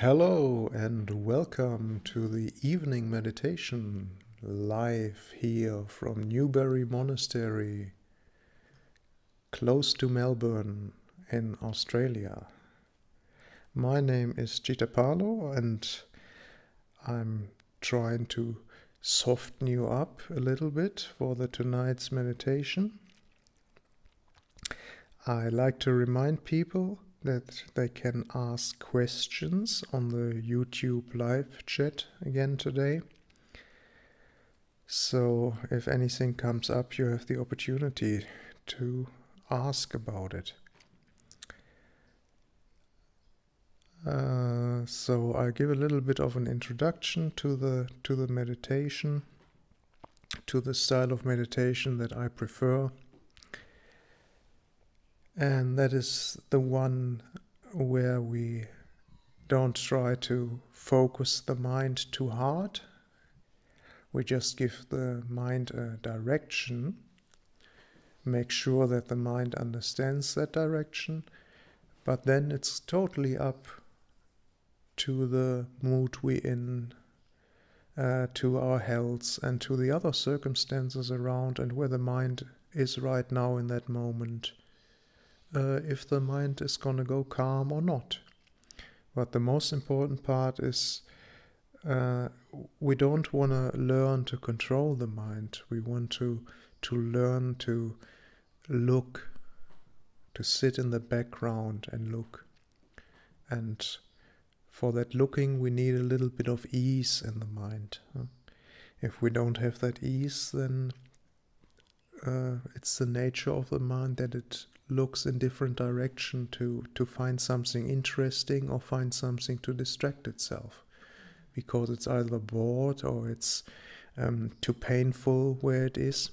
Hello and welcome to the evening meditation live here from Newbury Monastery, close to Melbourne in Australia. My name is Cittapalo and I'm trying to soften you up a little bit for tonight's meditation. I like to remind people that they can ask questions on the YouTube live chat again today. So if anything comes up, you have the opportunity to ask about it. So I'll give a little bit of an introduction to the meditation, to the style of meditation that I prefer. And that is the one where we don't try to focus the mind too hard. We just give the mind a direction, make sure that the mind understands that direction, but then it's totally up to the mood we're in, to our health and to the other circumstances around and where the mind is right now in that moment. If the mind is going to go calm or not. But the most important part is we don't want to learn to control the mind. We want to learn to look, to sit in the background and look. And for that looking, we need a little bit of ease in the mind. If we don't have that ease, then it's the nature of the mind that it looks in different direction to find something interesting or find something to distract itself, because it's either bored or it's too painful where it is.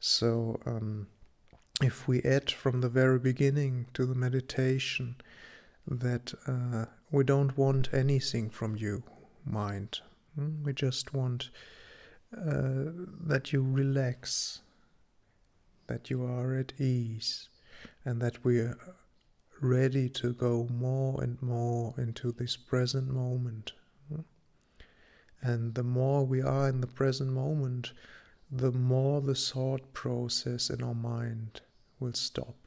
So if we add from the very beginning to the meditation that we don't want anything from you, mind. We just want that you relax, that you are at ease, and that we are ready to go more and more into this present moment. And the more we are in the present moment, the more the thought process in our mind will stop,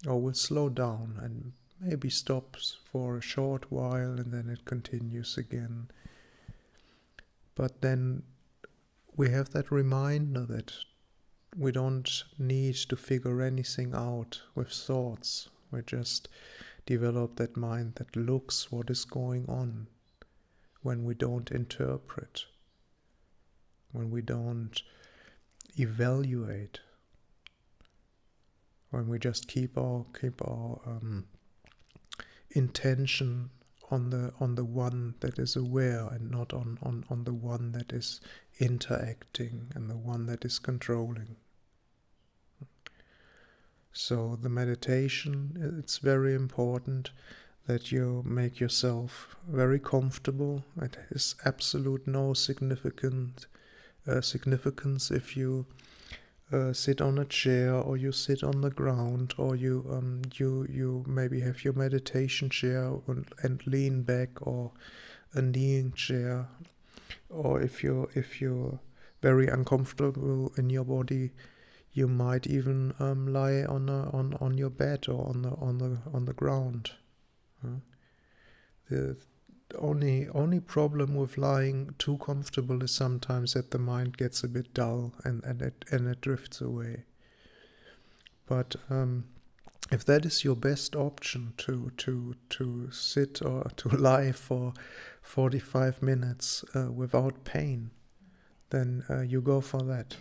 or will slow down, and maybe stops for a short while and then it continues again. But then we have that reminder that we don't need to figure anything out with thoughts. We just develop that mind that looks what is going on when we don't interpret, when we don't evaluate, when we just keep our intention on the one that is aware and not on the one that is interacting and the one that is controlling. So the meditation, it's very important that you make yourself very comfortable. It has absolute no significance if you sit on a chair or you sit on the ground, or you maybe have your meditation chair and lean back, or a kneeling chair, or if you're very uncomfortable in your body, you might even lie on your bed or on the ground. The only problem with lying too comfortable is sometimes that the mind gets a bit dull and it drifts away. But if that is your best option, to sit or to lie for 45 minutes without pain, then you go for that.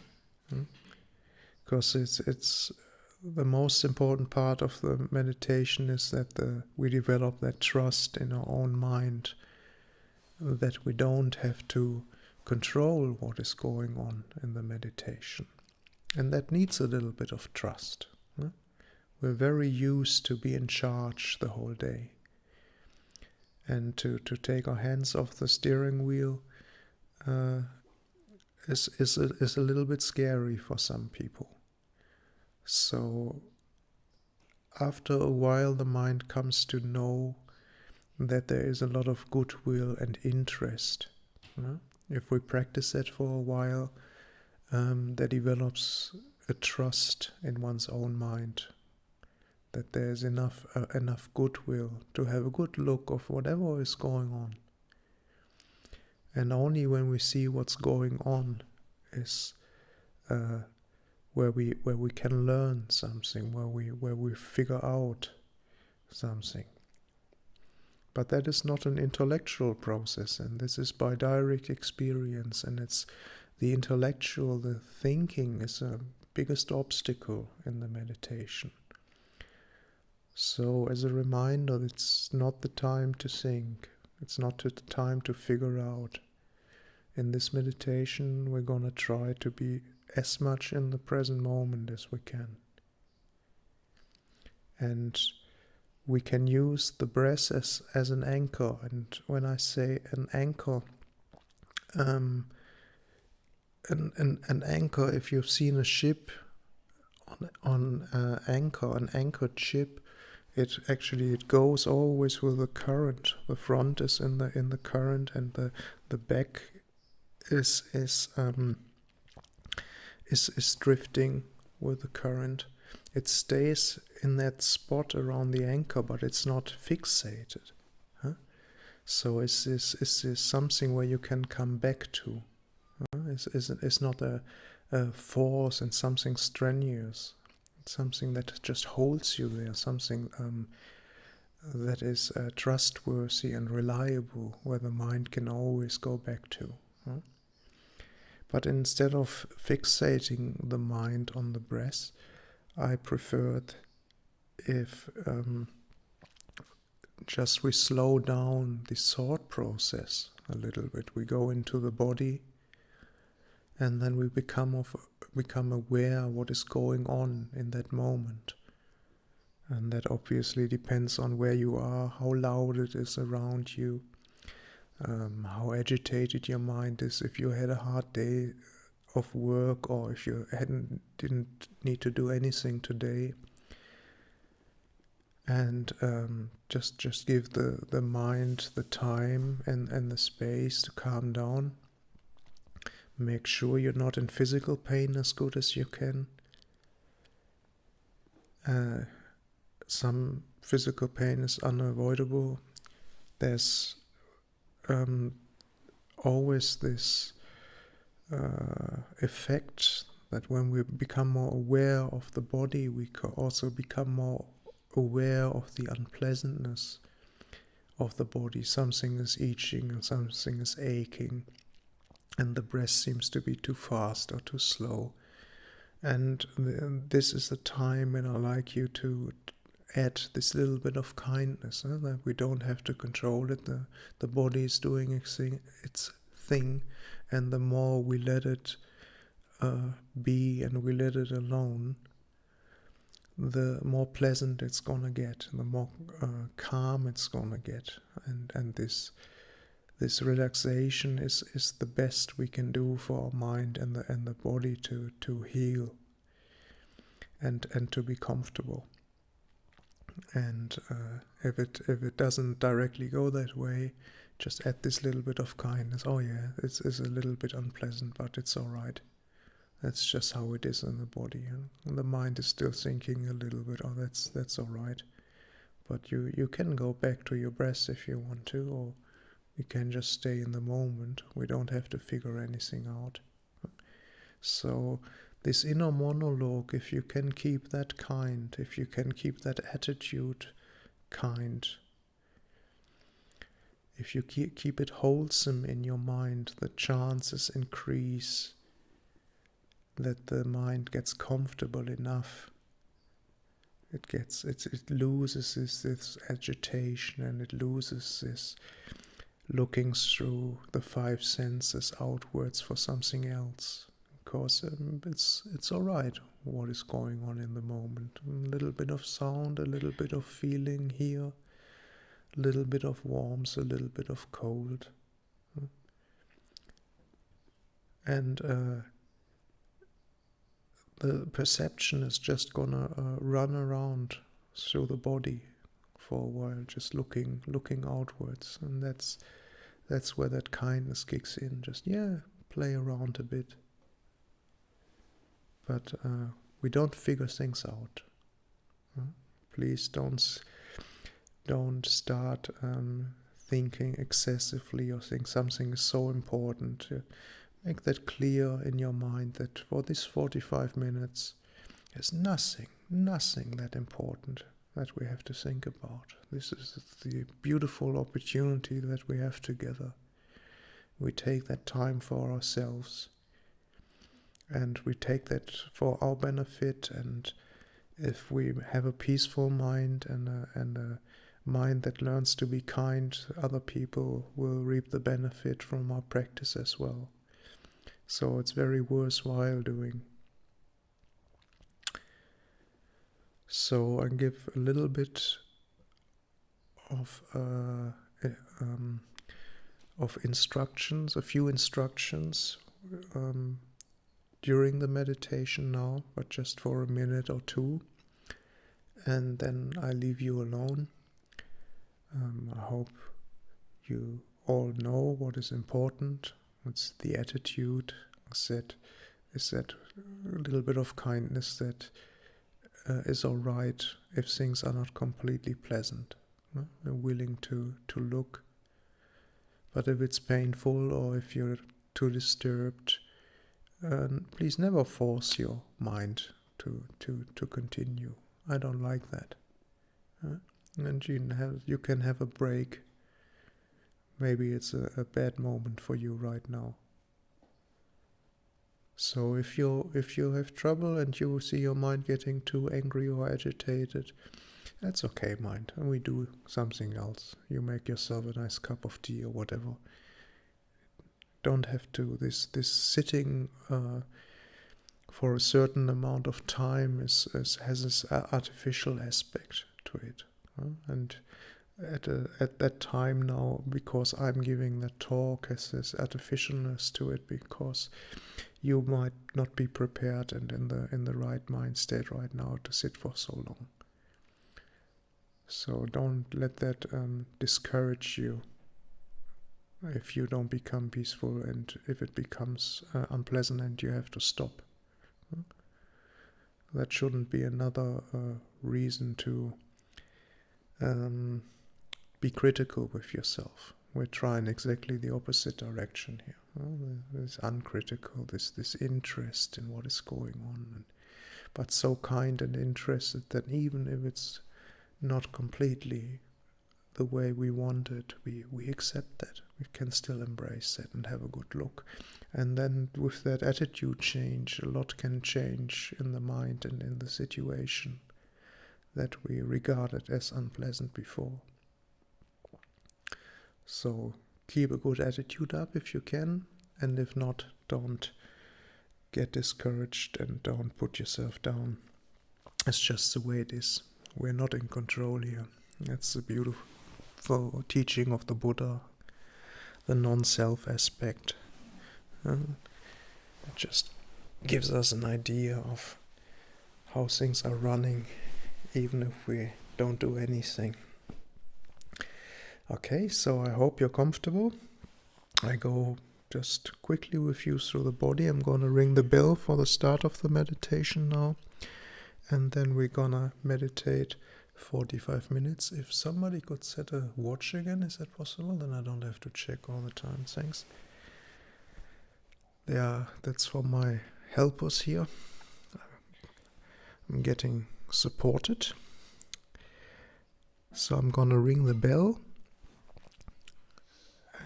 Because it's the most important part of the meditation is that we develop that trust in our own mind, that we don't have to control what is going on in the meditation. And that needs a little bit of trust. We're very used to be in charge the whole day. And to take our hands off the steering wheel is a little bit scary for some people. So after a while the mind comes to know that there is a lot of goodwill and interest. If we practice that for a while, there develops a trust in one's own mind, that there's enough goodwill to have a good look of whatever is going on. And only when we see what's going on is where we can learn something, where we figure out something. But that is not an intellectual process, and this is by direct experience, and it's the intellectual, the thinking is the biggest obstacle in the meditation. So as a reminder, it's not the time to think, it's not the time to figure out. In this meditation, we're going to try to be as much in the present moment as we can. And we can use the breath as an anchor. And when I say an anchor, an anchor, if you've seen a ship on anchor, an anchored ship, it goes always with the current. The front is in the current, and the back is drifting with the current. It stays in that spot around the anchor, but it's not fixated. So is this something where you can come back to? It's not a force and something strenuous. It's something that just holds you there, something that is trustworthy and reliable, where the mind can always go back to. But instead of fixating the mind on the breath, I preferred if just we slow down the thought process a little bit. We go into the body, and then we become aware what is going on in that moment. And that obviously depends on where you are, how loud it is around you, how agitated your mind is, if you had a hard day of work, or if you didn't need to do anything today. And just give the mind the time and the space to calm down. Make sure you're not in physical pain as good as you can. Some physical pain is unavoidable. There's always this effect that when we become more aware of the body, we can also become more aware of the unpleasantness of the body. Something is itching and something is aching, and the breath seems to be too fast or too slow. And this is the time when I like you to add this little bit of kindness, that we don't have to control it. The body is doing its thing, and the more we let it be and we let it alone, the more pleasant it's gonna get, the more calm it's gonna get, and this relaxation is the best we can do for our mind and the body to heal and to be comfortable. And if it doesn't directly go that way, just add this little bit of kindness. Oh yeah, it's a little bit unpleasant, but it's all right. That's just how it is in the body. And the mind is still thinking a little bit, oh, that's all right. But you can go back to your breath if you want to, or you can just stay in the moment. We don't have to figure anything out. So this inner monologue, if you can keep that kind, if you can keep that attitude kind, if you keep it wholesome in your mind, the chances increase that the mind gets comfortable enough. It loses this agitation, and it loses this looking through the five senses outwards for something else. Because it's all right what is going on in the moment. A little bit of sound, a little bit of feeling here, a little bit of warmth, a little bit of cold. And the perception is just gonna run around through the body for a while, just looking outwards, and that's where that kindness kicks in. Just play around a bit, but we don't figure things out. Please don't start thinking excessively or think something is so important. Make that clear in your mind that for this 45 minutes there's nothing that important that we have to think about. This is the beautiful opportunity that we have together. We take that time for ourselves, and we take that for our benefit, and if we have a peaceful mind and a mind that learns to be kind, other people will reap the benefit from our practice as well. So it's very worthwhile doing. So I give a little bit of instructions, a few instructions during the meditation now, but just for a minute or two, and then I leave you alone. I hope you all know what is important. It's the attitude. Is that a little bit of kindness that is all right if things are not completely pleasant. We're willing to look, but if it's painful or if you're too disturbed, please never force your mind to continue. I don't like that. And you can have a break. Maybe it's a bad moment for you right now. So if you have trouble and you see your mind getting too angry or agitated, that's okay, mind, and we do something else. You make yourself a nice cup of tea or whatever. Don't have to. This sitting for a certain amount of time has this artificial aspect to it, and at that time now, because I'm giving that talk, has this artificialness to it, because you might not be prepared and in the right mind state right now to sit for so long. So don't let that discourage you if you don't become peaceful and if it becomes unpleasant and you have to stop. That shouldn't be another reason to be critical with yourself. We're trying exactly the opposite direction here. This uncritical, this interest in what is going on, but so kind and interested that even if it's not completely the way we want it, we accept that. We can still embrace it and have a good look. And then with that attitude change, a lot can change in the mind and in the situation that we regarded as unpleasant before. So keep a good attitude up if you can, and if not, don't get discouraged and don't put yourself down. It's just the way it is. We're not in control here. That's the beautiful teaching of the Buddha, the non-self aspect. It just gives us an idea of how things are running, even if we don't do anything. Okay, so I hope you're comfortable. I go just quickly with you through the body. I'm going to ring the bell for the start of the meditation now. And then we're going to meditate 45 minutes. If somebody could set a watch again, is that possible? Then I don't have to check all the time. Thanks. Yeah, that's for my helpers here. I'm getting supported. So I'm going to ring the bell.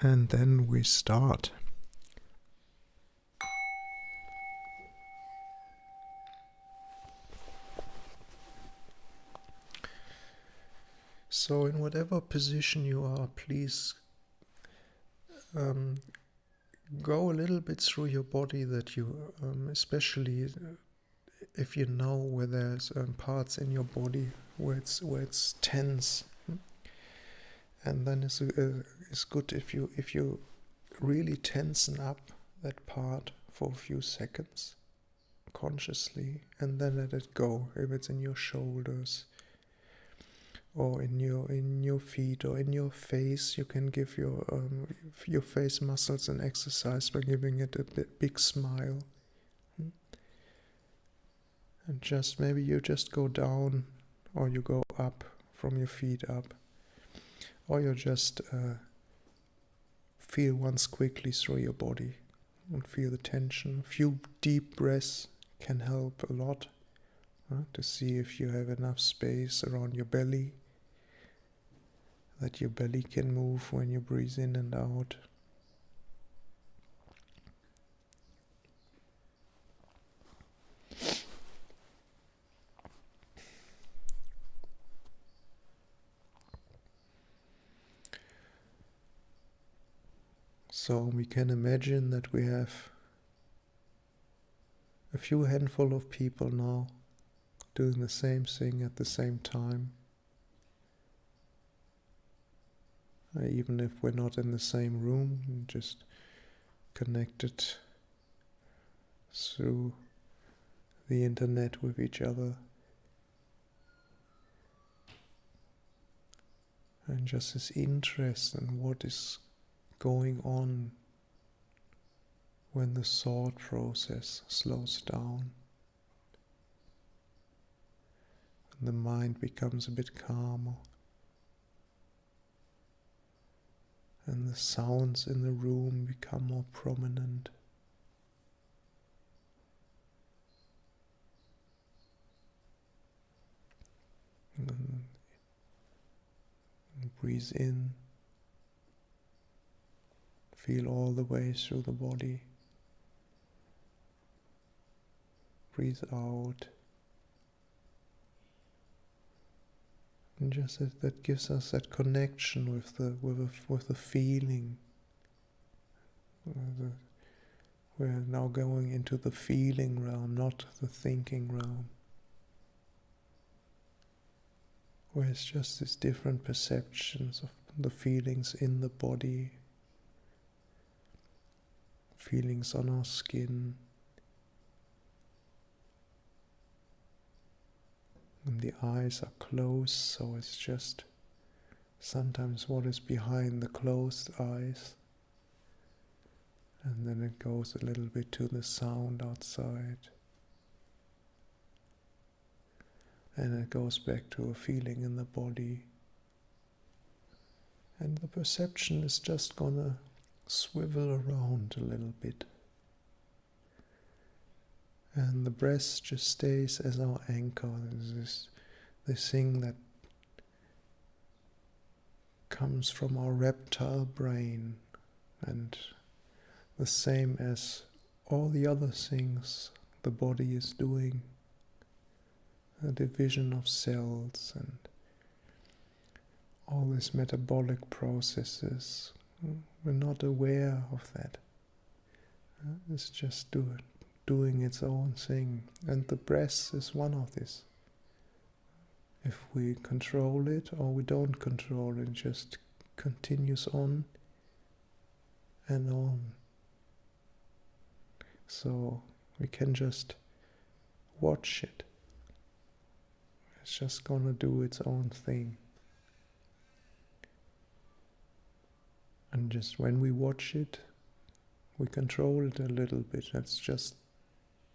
And then we start. So in whatever position you are, please go a little bit through your body, that you, especially if you know where there's parts in your body where it's tense. And then it's good if you really tensen up that part for a few seconds consciously, and then let it go. If it's in your shoulders or in your feet or in your face. You can give your face muscles an exercise by giving it a big smile. And just maybe you just go down or you go up from your feet up, or you just feel once quickly through your body and feel the tension. A few deep breaths can help a lot to see if you have enough space around your belly, that your belly can move when you breathe in and out. So we can imagine that we have a few handful of people now doing the same thing at the same time. Even if we're not in the same room, just connected through the internet with each other. And just this interest in what is going on when the thought process slows down. And the mind becomes a bit calmer. And the sounds in the room become more prominent. And breathe in. Feel all the way through the body. Breathe out. And just that gives us that connection with the feeling. We're now going into the feeling realm, not the thinking realm, where it's just these different perceptions of the feelings in the body, feelings on our skin, and the eyes are closed, so it's just sometimes what is behind the closed eyes, and then it goes a little bit to the sound outside, and it goes back to a feeling in the body, and the perception is just gonna swivel around a little bit, and the breath just stays as our anchor. There's this thing that comes from our reptile brain, and the same as all the other things the body is doing, the division of cells and all these metabolic processes. We're not aware of that. It's just doing its own thing, and the breath is one of this. If we control it or we don't control it, it just continues on and on. So we can just watch it. It's just gonna do its own thing. And just when we watch it, we control it a little bit. That's just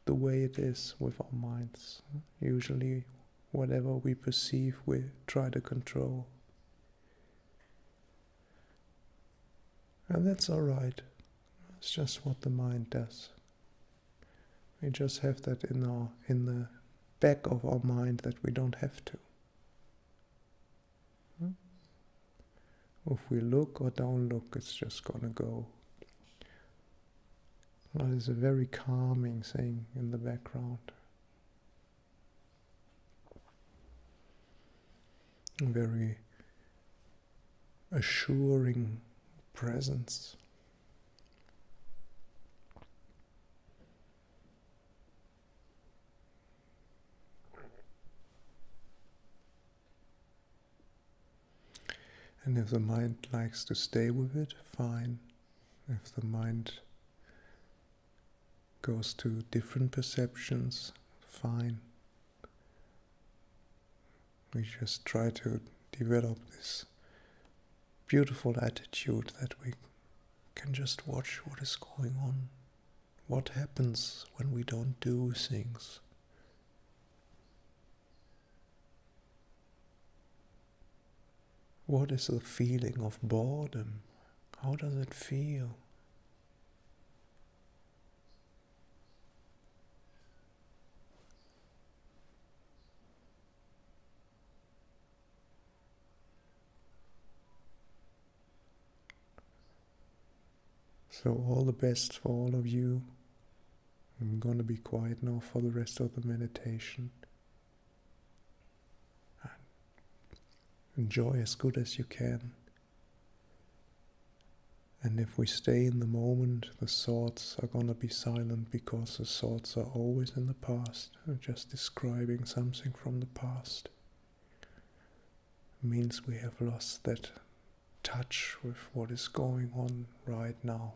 the way it is with our minds. Usually whatever we perceive, we try to control. And that's all right. It's just what the mind does. We just have that in the back of our mind that we don't have to. If we look or don't look, it's just gonna go. Well, it's a very calming thing in the background. A very assuring presence. And if the mind likes to stay with it, fine. If the mind goes to different perceptions, fine. We just try to develop this beautiful attitude that we can just watch what is going on, what happens when we don't do things. What is the feeling of boredom? How does it feel? So all the best for all of you. I'm going to be quiet now for the rest of the meditation. Enjoy as good as you can. And if we stay in the moment, the thoughts are going to be silent, because the thoughts are always in the past. They're just describing something from the past. It means we have lost that touch with what is going on right now.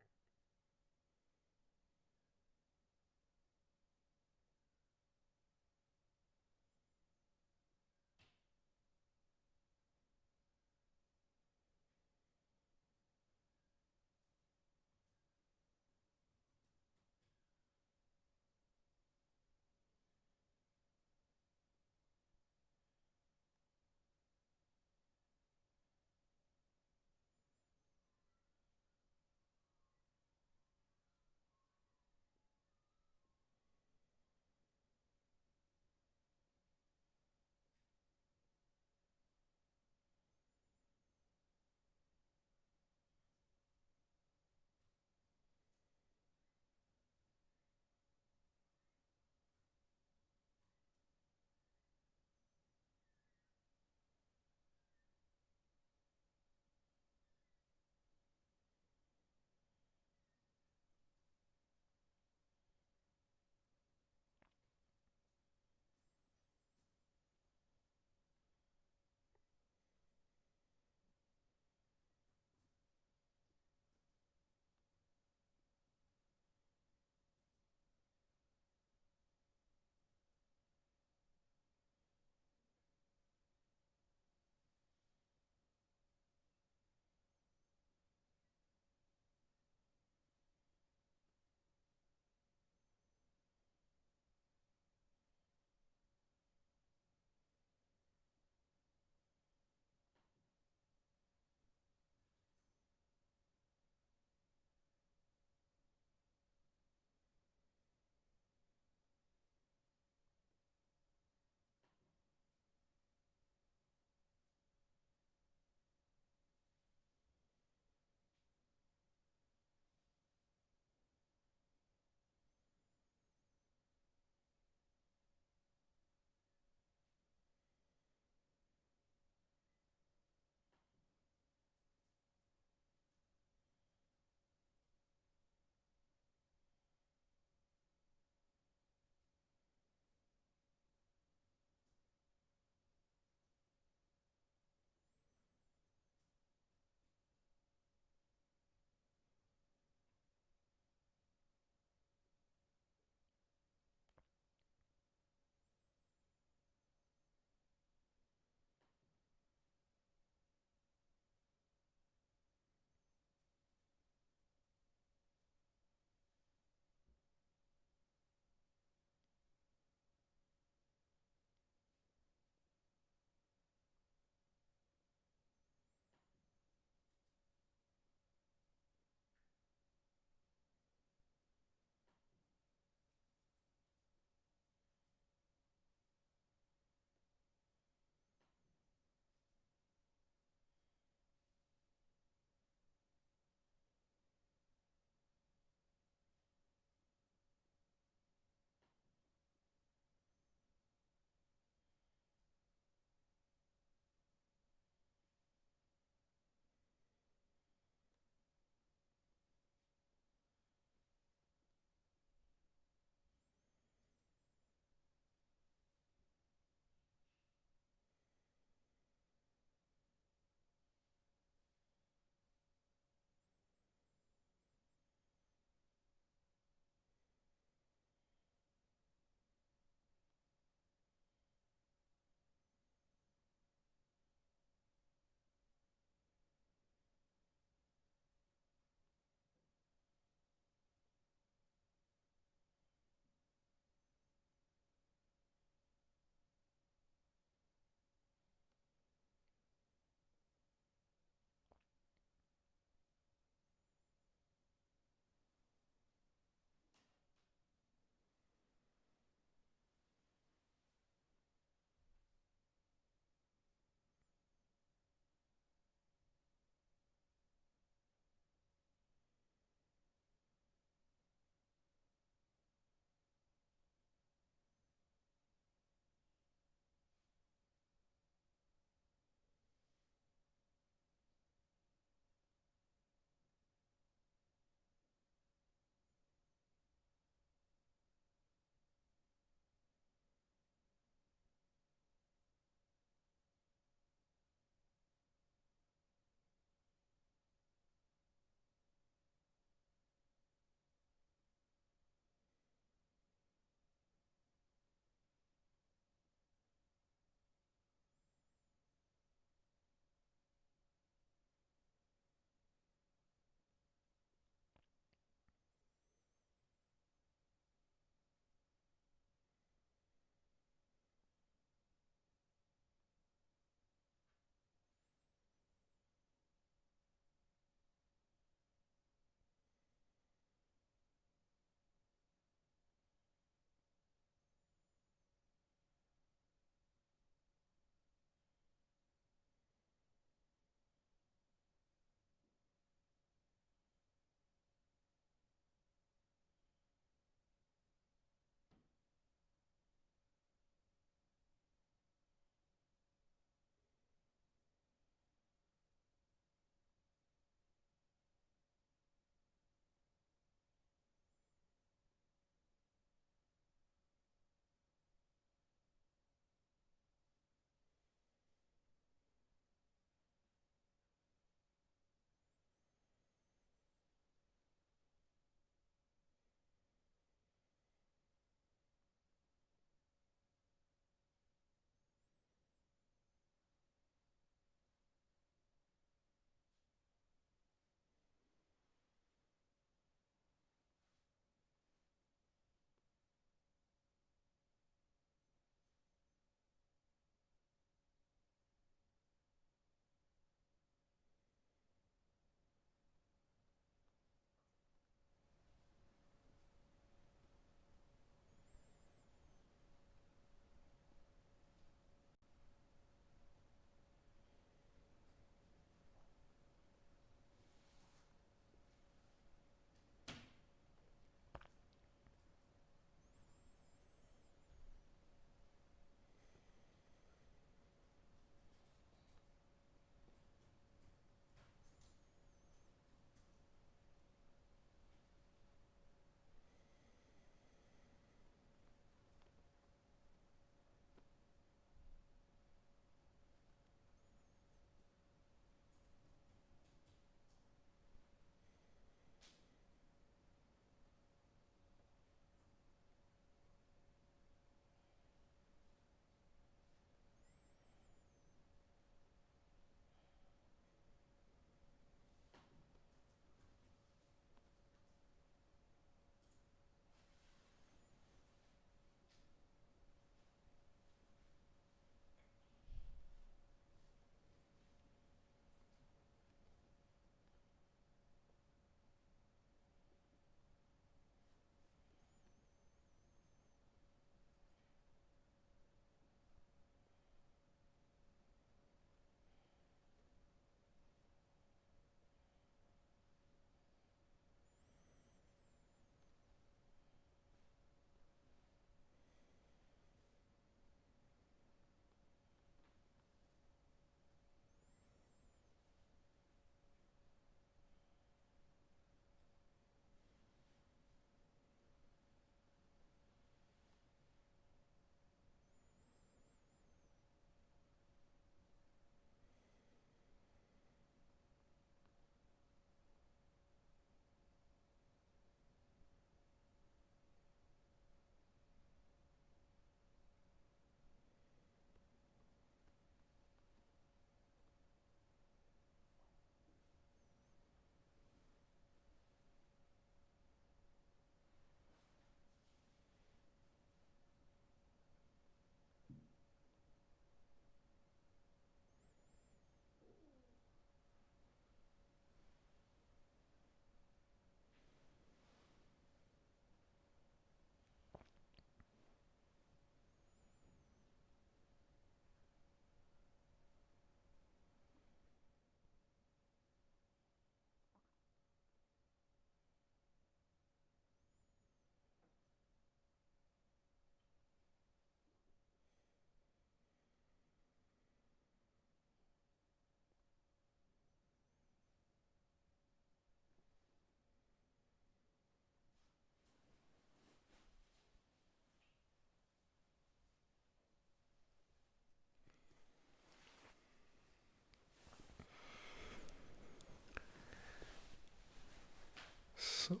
So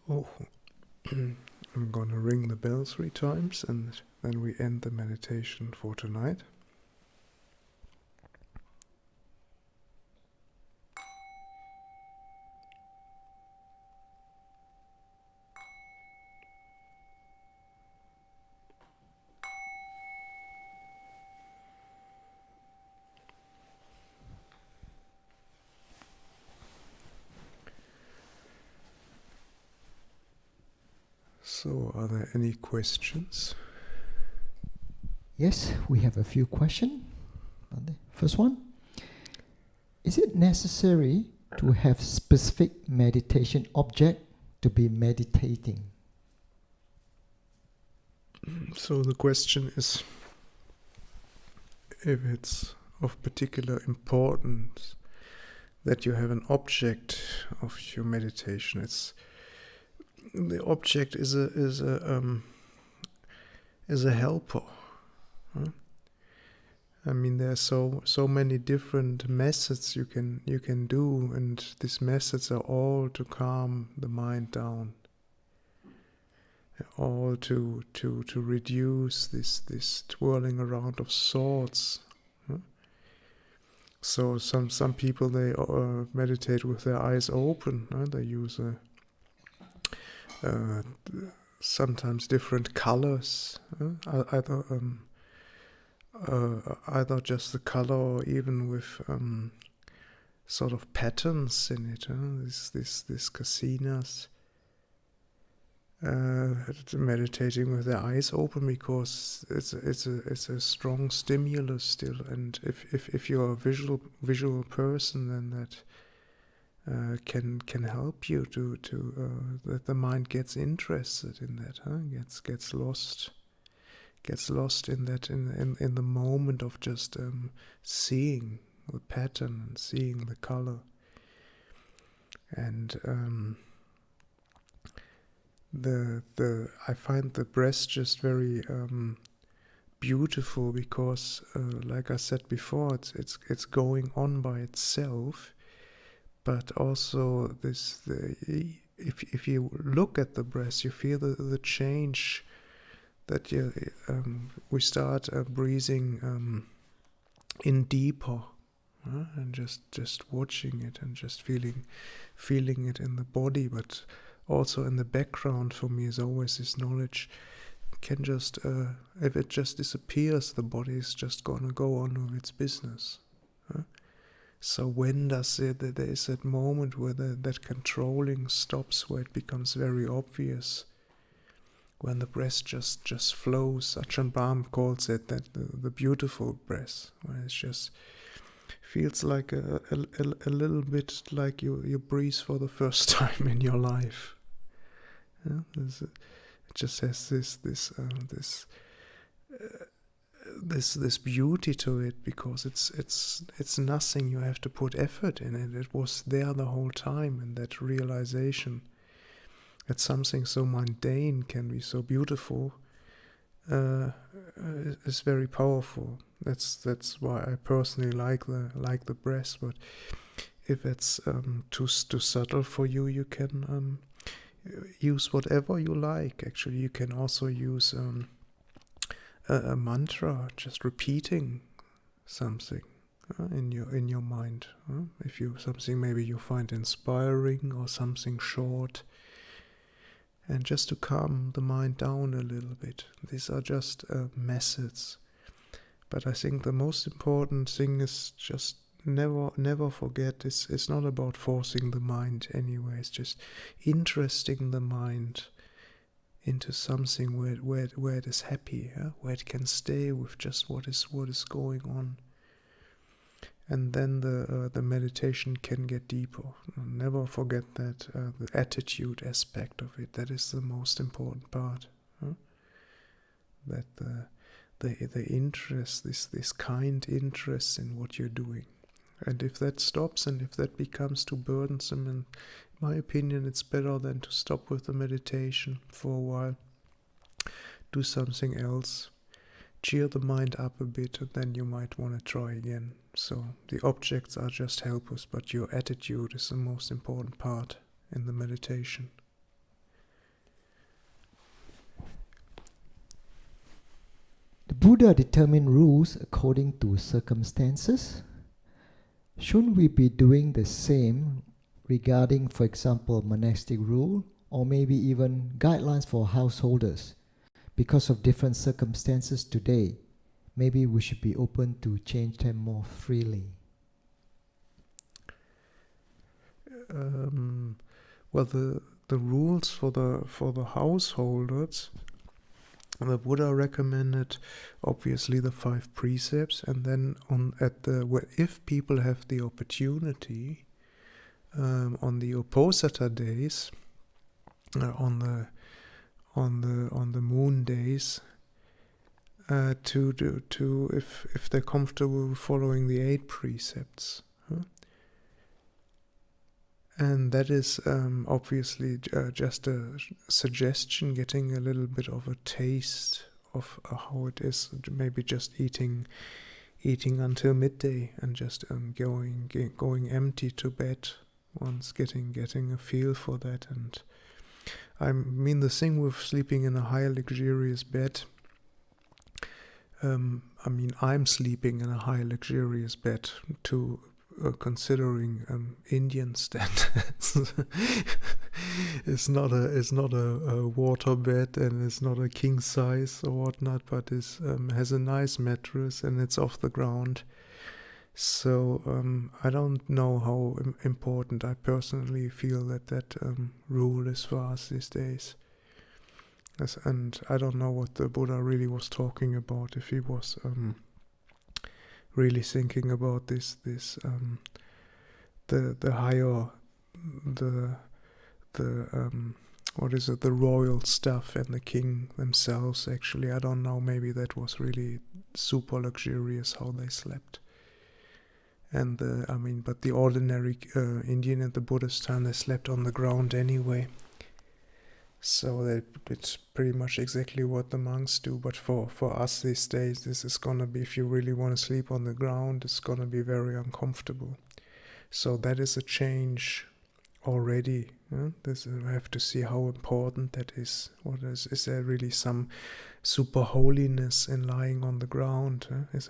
I'm gonna ring the bell 3 times and then we end the meditation for tonight. So, are there any questions? Yes, we have a few questions. First one, is it necessary to have specific meditation object to be meditating? So the question is if it's of particular importance that you have an object of your meditation. The object is a helper. Huh? I mean, there are so many different methods you can do, and these methods are all to calm the mind down, all to reduce this twirling around of thoughts. Huh? So some people, they meditate with their eyes open. They use sometimes different colors, either just the color or even with sort of patterns in it. These casinas meditating with their eyes open because it's a strong stimulus still. And if you're a visual person, then that can help you to that the mind gets interested in that, gets lost in that, in the moment of just seeing the pattern and seeing the color. And I find the breath just very beautiful because, like I said before, it's going on by itself. But also if you look at the breath, you feel the change that we start breathing in deeper, and just watching it and just feeling it in the body. But also in the background for me is always this knowledge can just if it just disappears, the body is just gonna go on with its business. So when there is that moment where that controlling stops, where it becomes very obvious, when the breath just flows. Ajahn Brahm calls it that the beautiful breath, where it just feels like a little bit like you breathe for the first time in your life. It just has this beauty to it, because it's nothing you have to put effort in it. It was there the whole time, and that realization that something so mundane can be so beautiful is very powerful. That's why I personally like the breath. But if it's too subtle for you, you can use whatever you like. Actually, you can also use a mantra, just repeating something in your mind. If something maybe you find inspiring, or something short, and just to calm the mind down a little bit. These are just methods. But I think the most important thing is just never forget, it's not about forcing the mind anyway. It's just interesting the mind into something where it is happy, where it can stay with just what is going on. And then the meditation can get deeper. Never forget that the attitude aspect of it, that is the most important part. That the interest, this kind interest in what you're doing. And if that stops, and if that becomes too burdensome, in my opinion, it's better than to stop with the meditation for a while. Do something else. Cheer the mind up a bit, and then you might want to try again. So the objects are just helpers, but your attitude is the most important part in the meditation. Buddha determined rules according to circumstances. Shouldn't we be doing the same regarding, for example, monastic rule, or maybe even guidelines for householders? Because of different circumstances today, maybe we should be open to change them more freely. Well, the rules for the householders, the Buddha recommended obviously the 5 precepts, and then if people have the opportunity on the Uposatha days, on the moon days, if they're comfortable following the 8 precepts. And that is obviously just a suggestion, getting a little bit of a taste of how it is. Maybe just eating until midday and just going empty to bed once, getting a feel for that. And I mean, the thing with sleeping in a high luxurious bed. I mean, I'm sleeping in a high luxurious bed to. Considering Indian standards, it's not a water bed, and it's not a king size or whatnot, but it has a nice mattress and it's off the ground. So I don't know how important I personally feel that rule is for us these days. And I don't know what the Buddha really was talking about, if he was really thinking about the higher, what is it, the royal stuff and the king themselves. Actually, I don't know, maybe that was really super luxurious how they slept. And but the ordinary Indian at the Buddhist time, they slept on the ground anyway. So it's pretty much exactly what the monks do. But for us these days, this is gonna be, if you really want to sleep on the ground, it's gonna be very uncomfortable. So that is a change already. I have to see how important that is. Is there really some super holiness in lying on the ground? Is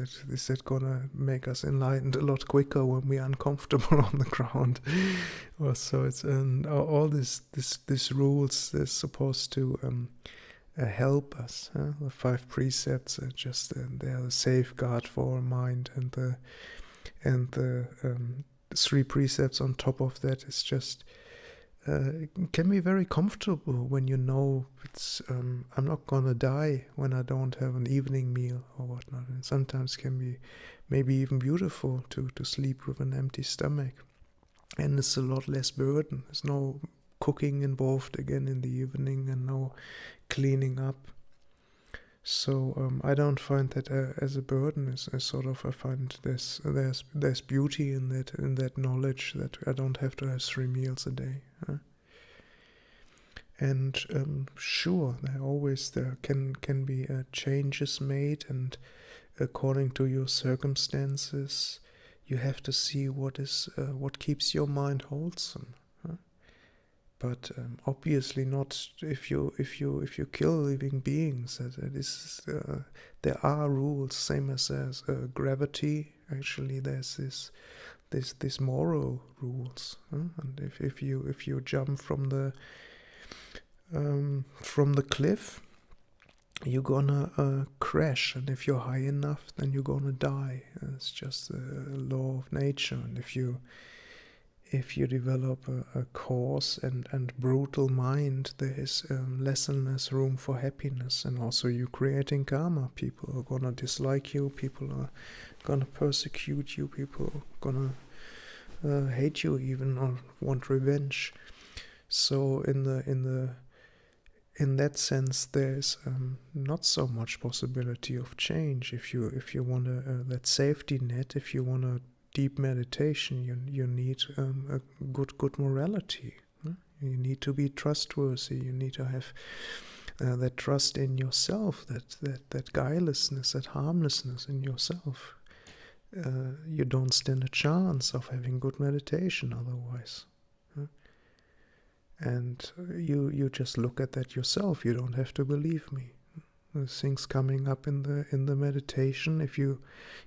it gonna make us enlightened a lot quicker when we're uncomfortable on the ground? So it's all these rules. They're supposed to help us. The 5 precepts are just they're a safeguard for our mind, and the 3 precepts on top of that is just. It can be very comfortable when you know it's I'm not gonna die when I don't have an evening meal or whatnot. And sometimes can be maybe even beautiful to sleep with an empty stomach, and it's a lot less burden. There's no cooking involved again in the evening, and no cleaning up. So I don't find that as a burden. As sort of, I find there's beauty in that knowledge that I don't have to have 3 meals a day. And sure, there can be changes made, and according to your circumstances, you have to see what keeps your mind wholesome. But obviously not if you kill living beings. There are rules, same as gravity. Actually, there's this moral rules. And if you jump from the cliff, you're gonna crash. And if you're high enough, then you're gonna die. It's just a law of nature. And if you develop a coarse and brutal mind, there is less and less room for happiness. And also you're creating karma. People are gonna dislike you, people are gonna persecute you, people are gonna hate you even, or want revenge. So in that sense, there's not so much possibility of change. If you want that safety net, if you want a deep meditation, you need a good morality. You need to be trustworthy. You need to have that trust in yourself, that guilelessness, that harmlessness in yourself. You don't stand a chance of having good meditation otherwise. And you just look at that yourself. You don't have to believe me. things coming up in the meditation. If you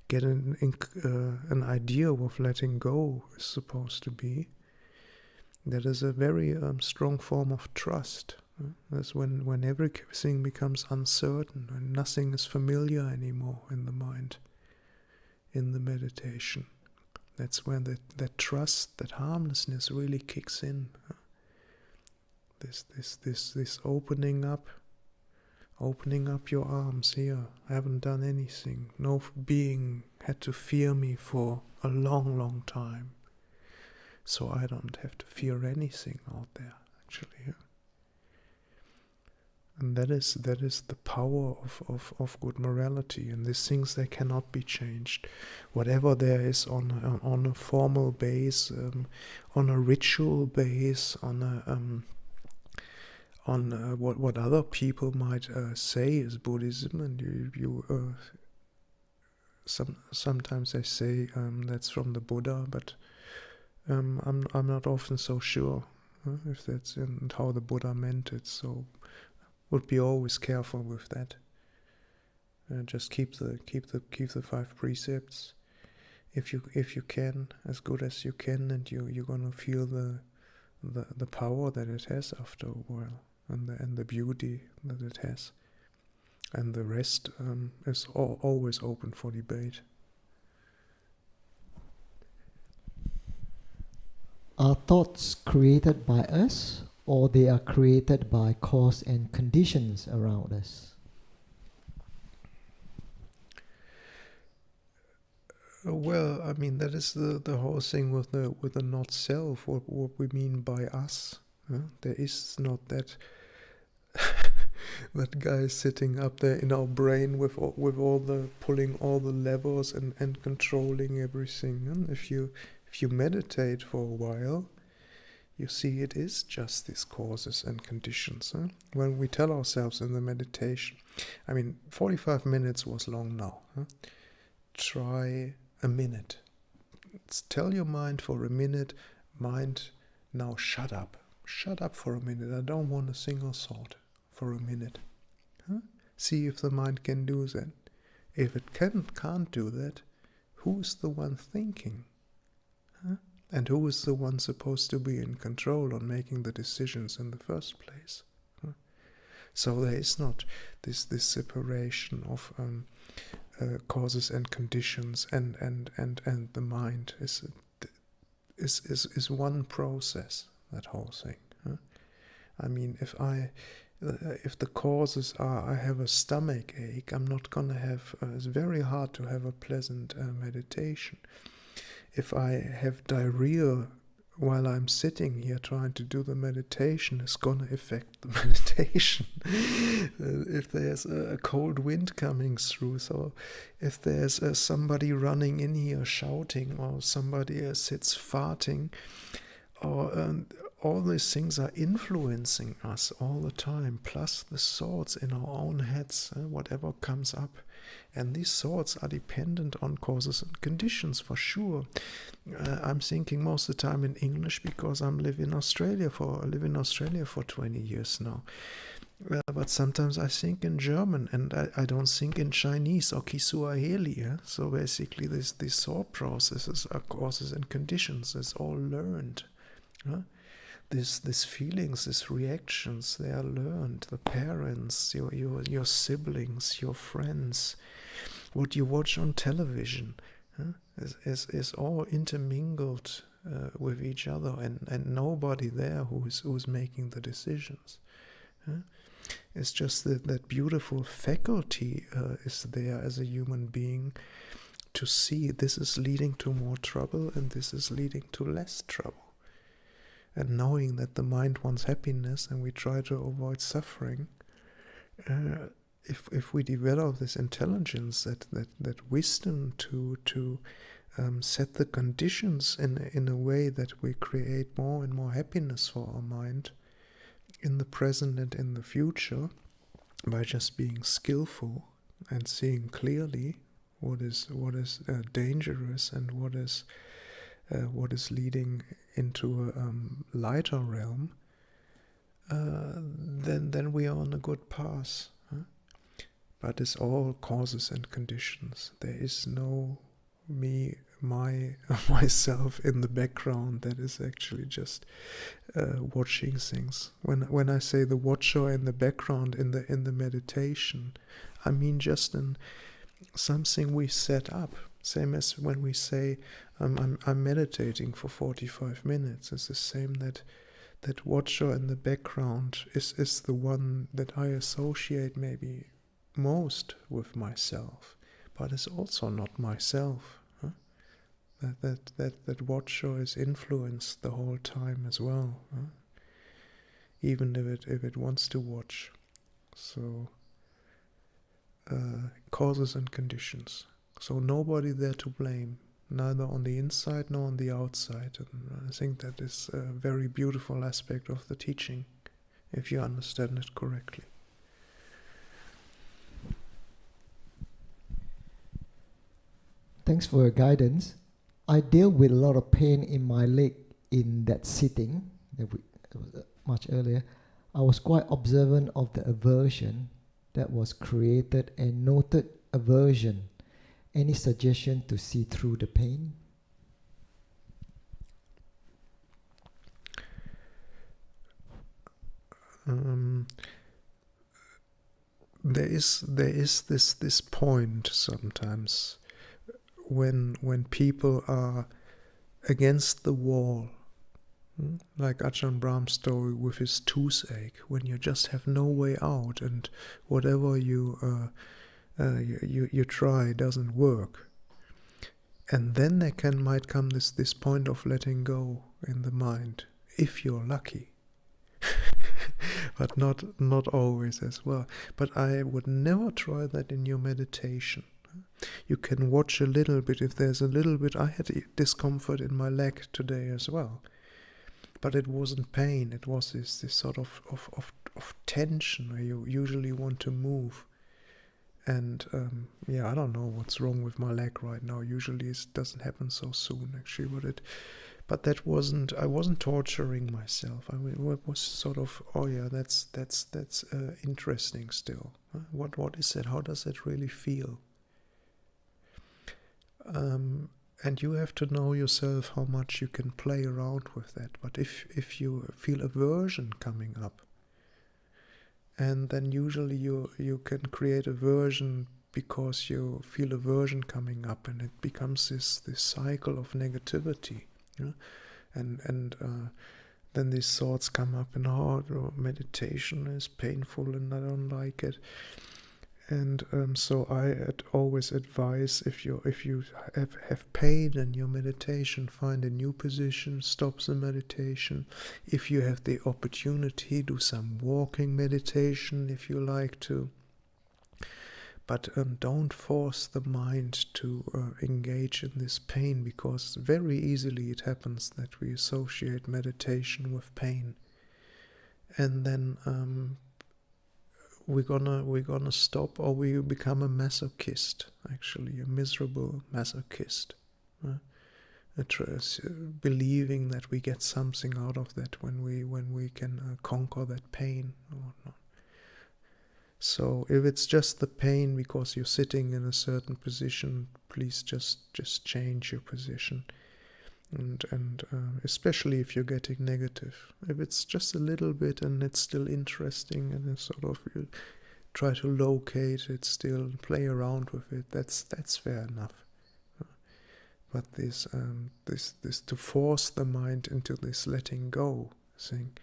get an idea of what letting go is supposed to be, that is a very strong form of trust. That's when everything becomes uncertain and nothing is familiar anymore in the mind, in the meditation. That's when that trust, that harmlessness really kicks in. This opening up your arms here. I haven't done anything. No being had to fear me for a long, long time. So I don't have to fear anything out there, actually. And that is the power of good morality. And these things, they cannot be changed. Whatever there is on a formal base, on a ritual base, on what other people might say is Buddhism, and sometimes they say that's from the Buddha, but I'm not often so sure if that's and how the Buddha meant it. So would be always careful with that. Just keep the 5 precepts if you can, as good as you can, and you're gonna feel the power that it has after a while, and the beauty that it has, and the rest is always open for debate. Are thoughts created by us, or they are created by cause and conditions around us? Well, I mean, that is the whole thing with the not self. What we mean by us. There is not that that guy sitting up there in our brain with all the pulling all the levers and controlling everything. And if you meditate for a while, you see it is just these causes and conditions. When we tell ourselves in the meditation, I mean, 45 minutes was long now. Try a minute. Tell your mind for a minute, mind, now shut up. Shut up for a minute. I don't want a single thought for a minute. See if the mind can do that. If it can't do that, who's the one thinking? And who is the one supposed to be in control on making the decisions in the first place? So there is not this separation of causes and conditions, and the mind is one process. That whole thing. I mean, if the causes are I have a stomach ache, I'm not gonna have. It's very hard to have a pleasant meditation. If I have diarrhea while I'm sitting here trying to do the meditation, it's going to affect the meditation. If there's a cold wind coming through, so if there's somebody running in here shouting, or somebody sits farting, or all these things are influencing us all the time, plus the thoughts in our own heads, whatever comes up. And these thoughts are dependent on causes and conditions, for sure. I'm thinking most of the time in English because I live in Australia for 20 years now. But sometimes I think in German, and I don't think in Chinese or Kiswahili. So basically these thought processes are causes and conditions. It's all learned. These feelings, these reactions, they are learned. The parents, your siblings, your friends, what you watch on television, is all intermingled with each other, and nobody there who's making the decisions. It's just that beautiful faculty is there as a human being to see this is leading to more trouble and this is leading to less trouble. And knowing that the mind wants happiness and we try to avoid suffering, if we develop this intelligence, that wisdom to set the conditions in a way that we create more and more happiness for our mind in the present and in the future, by just being skillful and seeing clearly what is dangerous and what is leading into a lighter realm, then we are on a good path. but it's all causes and conditions. There is no me, myself in the background that is actually just watching things. When I say the watcher in the background in the meditation, I mean just in something we set up. Same as when we say I'm meditating for 45 minutes. It's the same that watcher in the background is the one that I associate maybe most with myself, but it's also not myself. Huh? That watcher is influenced the whole time as well, huh? Even if it wants to watch. So causes and conditions. So nobody there to blame, neither on the inside nor on the outside. And I think that is a very beautiful aspect of the teaching, if you understand it correctly. Thanks for your guidance. I deal with a lot of pain in my leg in that sitting, much earlier. I was quite observant of the aversion that was created and noted aversion. Any suggestion to see through the pain? There is this point sometimes when people are against the wall, like Ajahn Brahm's story with his toothache, when you just have no way out and whatever you try doesn't work, and then there might come this point of letting go in the mind, if you're lucky. But not always as well. But I would never try that in your meditation. You can watch a little bit. If there's a little bit, I had discomfort in my leg today as well, but it wasn't pain. It was this sort of tension where you usually want to move. And I don't know what's wrong with my leg right now. Usually it doesn't happen so soon, actually. But that wasn't. I wasn't torturing myself. I mean, it was sort of, that's interesting still. Huh? What is it? How does it really feel? And you have to know yourself how much you can play around with that. But if you feel aversion coming up, and then usually you can create aversion because you feel aversion coming up, and it becomes this cycle of negativity. And then these thoughts come up, and meditation is painful and I don't like it. And so I always advise, if you have pain in your meditation, find a new position, stop the meditation. If you have the opportunity, do some walking meditation if you like to. But don't force the mind to engage in this pain, because very easily it happens that we associate meditation with pain, and then we're gonna stop, or we become a masochist, actually a miserable masochist, believing that we get something out of that when we can conquer that pain or whatnot. So if it's just the pain because you're sitting in a certain position, please just change your position, and especially if you're getting negative. If it's just a little bit and it's still interesting, and it's sort of, you try to locate it, still play around with it, that's fair enough. But this to force the mind into this letting go thing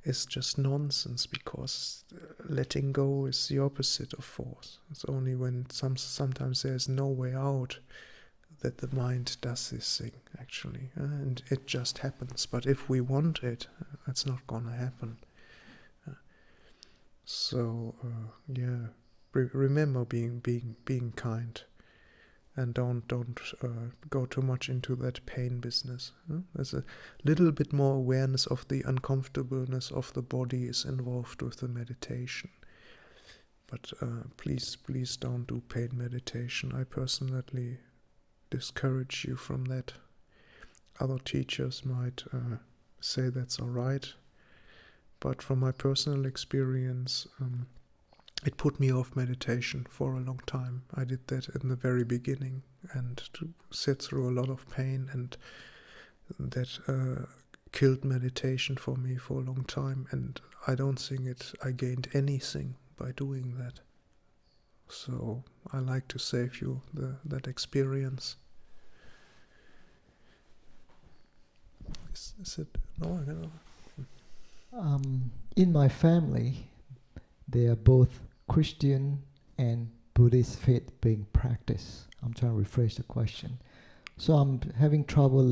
is just nonsense, because letting go is the opposite of force. It's only when sometimes there's no way out that the mind does this thing, actually, and it just happens. But if we want it, it's not gonna happen. So remember being kind, and don't go too much into that pain business. There's a little bit more awareness of the uncomfortableness of the body is involved with the meditation. But please don't do pain meditation. I personally discourage you from that. Other teachers might say that's all right, but from my personal experience, it put me off meditation for a long time. I did that in the very beginning and to sit through a lot of pain, and that killed meditation for me for a long time, and I don't think I gained anything by doing that. So I like to save you that experience. Is it? No, I don't know. In my family, they are both Christian and Buddhist faith being practiced. I'm trying to rephrase the question. So I'm having trouble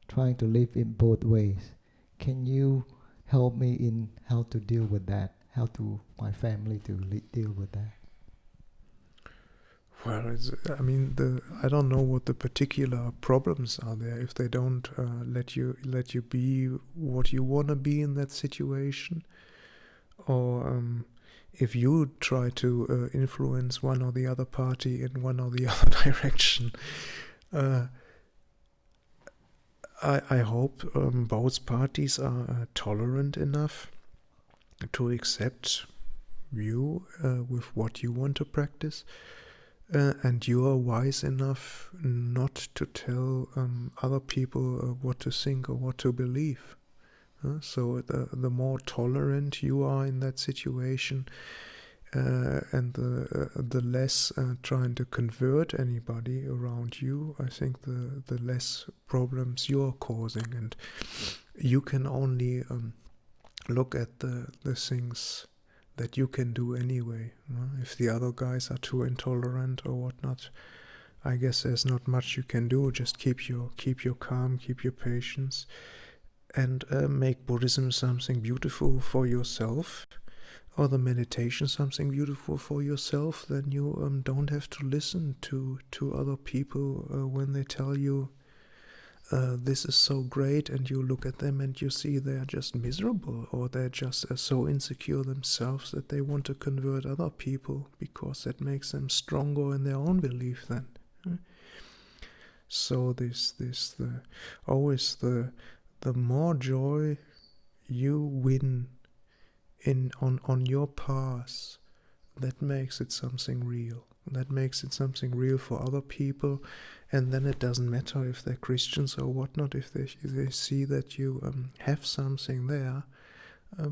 trying to live in both ways. Can you help me in how to deal with that? How to my family to deal with that? Well, I don't know what the particular problems are there. If they don't let you be what you want to be in that situation, or if you try to influence one or the other party in one or the other direction, I hope both parties are tolerant enough to accept you with what you want to practice. And you are wise enough not to tell other people what to think or what to believe. So the more tolerant you are in that situation, and the less trying to convert anybody around you, I think the less problems you're causing. And you can only look at the things that you can do anyway. If the other guys are too intolerant or whatnot, I guess there's not much you can do. Just keep your calm, keep your patience, and make Buddhism something beautiful for yourself, or the meditation something beautiful for yourself. Then you don't have to listen to other people when they tell you this is so great, and you look at them and you see they're just miserable, or they're just so insecure themselves that they want to convert other people because that makes them stronger in their own belief then. So always the more joy you win on your path, that makes it something real. That makes it something real for other people, and then it doesn't matter if they're Christians or whatnot. If they see that you have something there,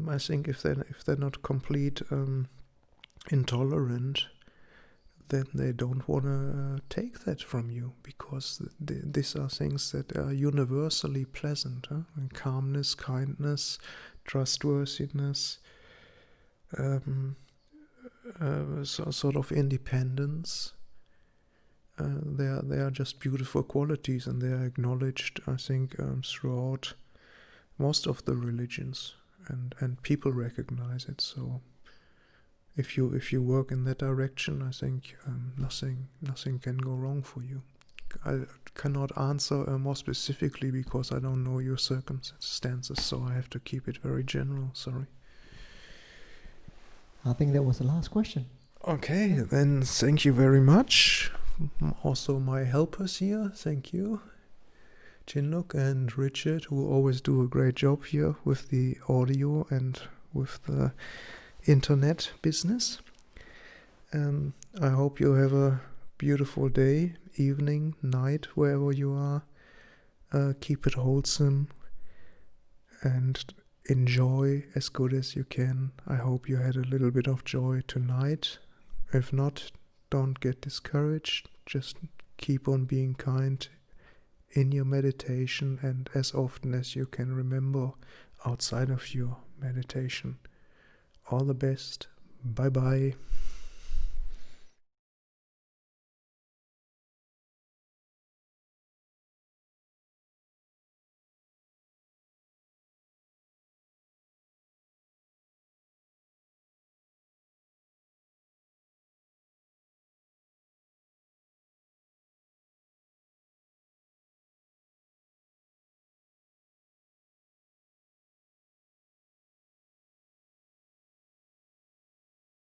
I think if they're not complete intolerant, then they don't want to take that from you, because these are things that are universally pleasant. And calmness, kindness, trustworthiness. Sort of independence. They are just beautiful qualities, and they are acknowledged, I think, throughout most of the religions, and people recognize it. So if you work in that direction, I think nothing can go wrong for you. I cannot answer more specifically because I don't know your circumstances, so I have to keep it very general. Sorry. I think that was the last question. Okay, then thank you very much. Also my helpers here, thank you. Chinlook and Richard, who always do a great job here with the audio and with the internet business. I hope you have a beautiful day, evening, night, wherever you are. Keep it wholesome and enjoy as good as you can. I hope you had a little bit of joy tonight. If not, don't get discouraged. Just keep on being kind in your meditation, and as often as you can remember outside of your meditation. All the best. Bye bye.